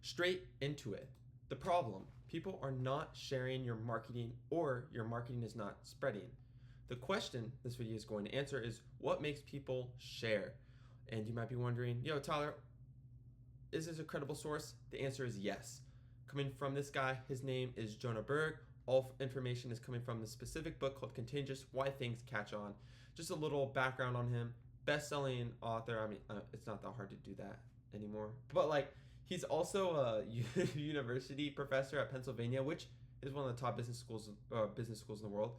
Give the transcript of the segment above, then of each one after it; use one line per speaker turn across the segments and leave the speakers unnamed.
Straight into it. The problem: people are not sharing your marketing, or your marketing is not spreading. The question this video is going to answer is, what makes people share? And you might be wondering, yo, Tyler, is this a credible source? The answer is yes. Coming from this guy, his name is Jonah Berg. All information is coming from the specific book called Contagious: Why Things Catch On. Just a little background on him. Best-selling author. I mean, it's not that hard to do that anymore. But like, he's also a university professor at Pennsylvania, which is one of the top business schools in the world.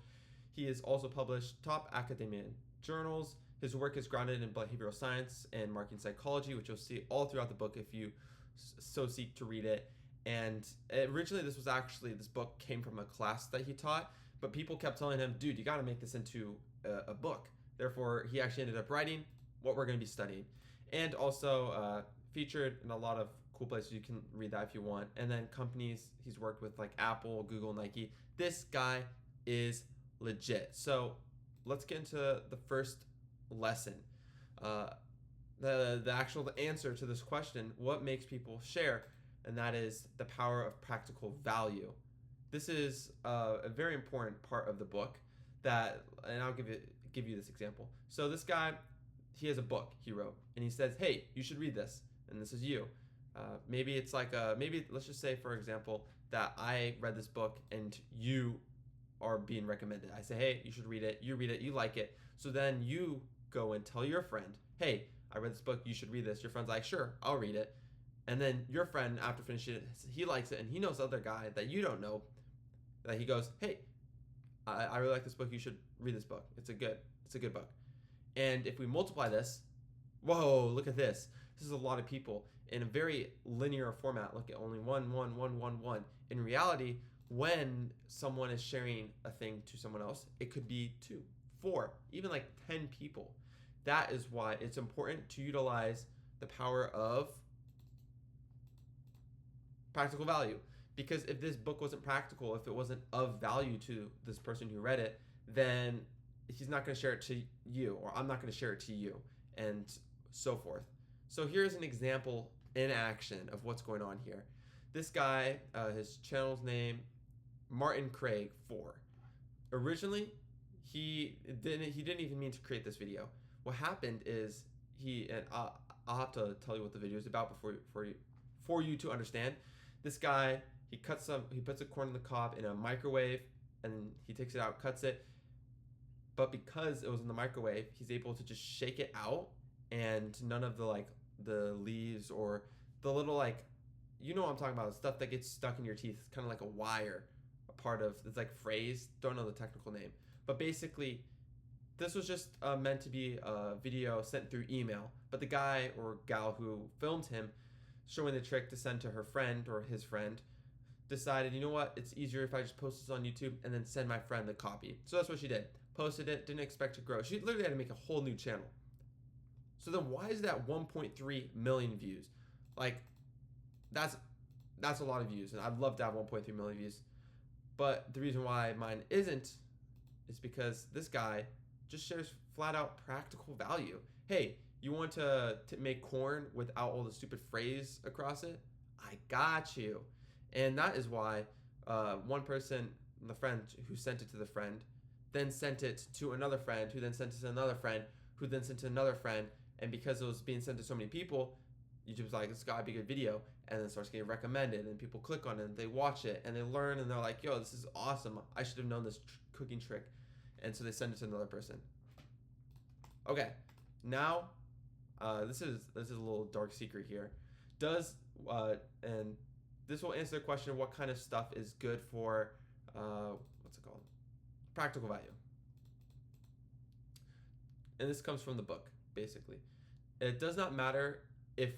He has also published top academia journals. His work is grounded in behavioral science and marketing psychology, which you'll see all throughout the book if you so seek to read it. And originally, this book came from a class that he taught, but people kept telling him, dude, you got to make this into a book. Therefore, he actually ended up writing what we're going to be studying, and also featured in a lot of cool places. You can read that if you want. And then companies he's worked with, like Apple, Google, Nike. This guy is legit. So let's get into the first lesson. The actual answer to this question: what makes people share? And that is the power of practical value. This is a very important part of the book. And I'll give you this example. So this guy, he has a book he wrote, and he says, hey, you should read this, and this is you. Maybe it's like maybe let's just say, for example, that I read this book and you are being recommended. I say, hey, you should read it. You read it, you like it. So then you go and tell your friend, hey, I read this book, you should read this. Your friend's like, sure, I'll read it. And then your friend, after finishing it, he likes it, and he knows the other guy that you don't know, that he goes, hey, I really like this book, you should read this book. It's a good book. And if we multiply this, whoa, look at this. This is a lot of people in a very linear format. Look at only 1, 1, 1, 1, 1. In reality, when someone is sharing a thing to someone else, it could be 2, 4, even like 10 people. That is why it's important to utilize the power of practical value. Because if this book wasn't practical, if it wasn't of value to this person who read it, then he's not going to share it to you, or I'm not going to share it to you, and so forth. So here's an example in action of what's going on here. This guy, his channel's name, Martin Craig 4. Originally, he didn't even mean to create this video. What happened is and I'll have to tell you what the video is about for you to understand. This guy, he puts a corn on the cob in a microwave, and he takes it out, cuts it. But because it was in the microwave, he's able to just shake it out, and none of the leaves or the little, you know what I'm talking about, stuff that gets stuck in your teeth. It's kind of like a wire, it's like phrase, don't know the technical name. But basically, this was just meant to be a video sent through email. But the guy or gal who filmed him showing the trick to send to her friend or his friend decided, you know what, it's easier if I just post this on YouTube and then send my friend the copy. So that's what she did. Posted it, didn't expect to grow. She literally had to make a whole new channel. So then why is that 1.3 million views? That's a lot of views, and I'd love to have 1.3 million views. But the reason why mine isn't is because this guy just shares flat out practical value. Hey, you want to make corn without all the stupid phrase across it? I got you. And that is why one person, the friend who sent it to the friend, then sent it to another friend, who then sent it to another friend, who then sent it to another friend. And because it was being sent to so many people, YouTube's like, this gotta be a good video, and then it starts getting recommended, and people click on it, and they watch it, and they learn, and they're like, yo, this is awesome. I should have known this cooking trick. And so they send it to another person. Okay, now this is a little dark secret here. And this will answer the question of what kind of stuff is good for what's it called? Practical value. And this comes from the book, basically. It does not matter if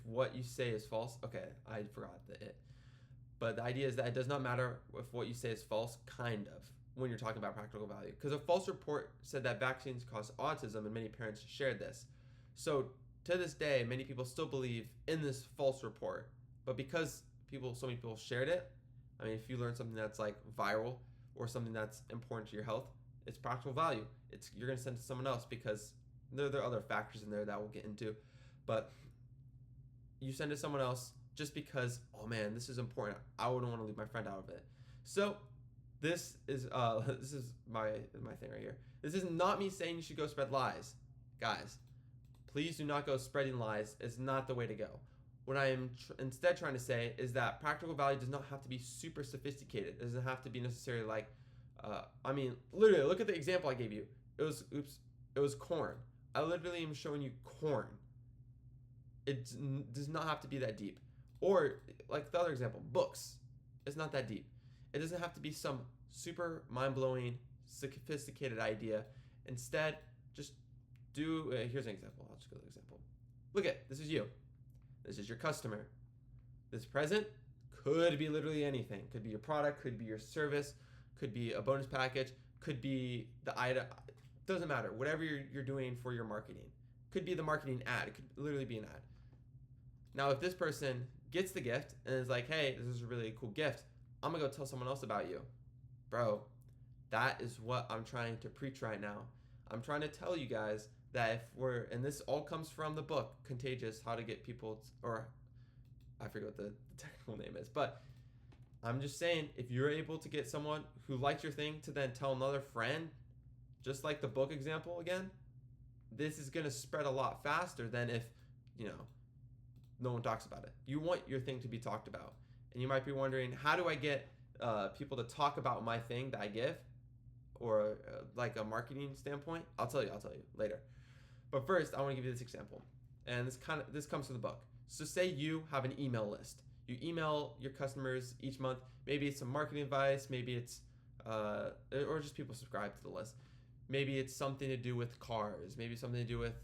what you say is false. Okay, I forgot the it. But the idea is that it does not matter if what you say is false, kind of, when you're talking about practical value. Because a false report said that vaccines cause autism, and many parents shared this. So to this day, many people still believe in this false report. But because so many people shared it, I mean, if you learn something that's like viral or something that's important to your health, it's practical value. You're going to send it to someone else because there are other factors in there that we'll get into. But you send to someone else just because, oh man, this is important. I wouldn't want to leave my friend out of it. So this is my thing right here. This is not me saying you should go spread lies. Guys, please do not go spreading lies. It's not the way to go. What I am instead trying to say is that practical value does not have to be super sophisticated. It doesn't have to be necessarily like, literally, look at the example I gave you. It was corn. I literally am showing you corn. It does not have to be that deep. Or, like the other example, books. It's not that deep. It doesn't have to be some super mind-blowing, sophisticated idea. Instead, just do, here's an example. I'll just go to the example. Look at, this is you. This is your customer. This present could be literally anything. Could be your product, could be your service, could be a bonus package, could be the item. Doesn't matter. Whatever you're doing for your marketing. Could be the marketing ad. It could literally be an ad. Now, if this person gets the gift and is like, hey, this is a really cool gift, I'm going to go tell someone else about you. Bro, that is what I'm trying to preach right now. I'm trying to tell you guys that if we're, and this all comes from the book, Contagious, How to Get People, or I forget what the technical name is, but I'm just saying, if you're able to get someone who likes your thing to then tell another friend, just like the book example again, this is going to spread a lot faster than if, no one talks about it. You want your thing to be talked about. And you might be wondering, how do I get people to talk about my thing that I give? Or like a marketing standpoint? I'll tell you later. But first, I want to give you this example. And this comes from the book. So say you have an email list. You email your customers each month. Maybe it's some marketing advice. Maybe it's, or just people subscribe to the list. Maybe it's something to do with cars. Maybe something to do with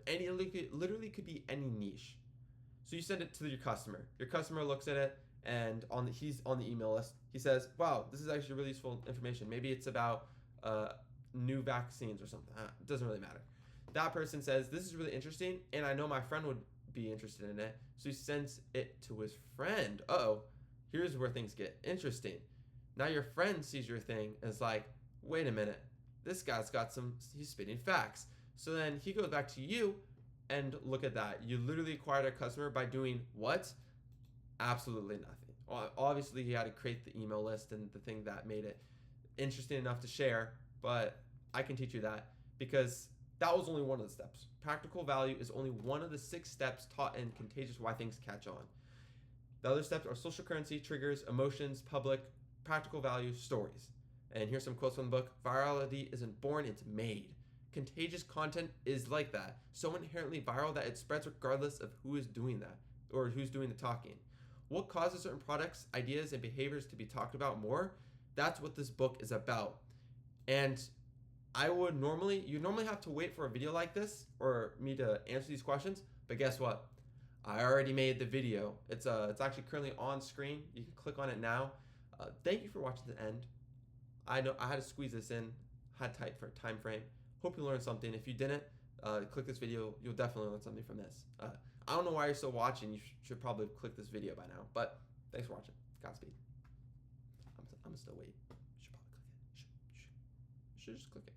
literally could be any niche. So you send it to your customer. Your customer looks at it, and he's on the email list. He says, wow, this is actually really useful information. Maybe it's about new vaccines or something. It doesn't really matter. That person says, this is really interesting, and I know my friend would be interested in it. So he sends it to his friend. Uh-oh, here's where things get interesting. Now your friend sees your thing and is like, wait a minute. This guy's got he's spitting facts. So then he goes back to you, and look at that. You literally acquired a customer by doing what? Absolutely nothing. Obviously, he had to create the email list and the thing that made it interesting enough to share, but I can teach you that because that was only one of the steps. Practical value is only one of the 6 steps taught in Contagious Why Things Catch On. The other steps are social currency, triggers, emotions, public, practical value, stories. And here's some quotes from the book. Virality isn't born, it's made. Contagious content is like that. So inherently viral that it spreads regardless of who is doing that or who's doing the talking. What causes certain products, ideas, and behaviors to be talked about more? That's what this book is about. And you normally have to wait for a video like this or me to answer these questions, but guess what? I already made the video. It's actually currently on screen. You can click on it now. Thank you for watching to the end. I know I had to squeeze this in, had tight for a time frame. Hope you learned something. If you didn't, click this video. You'll definitely learn something from this. I don't know why you're still watching. You should probably click this video by now. But thanks for watching. Godspeed. I'm still waiting. You should probably click it. You should just click it.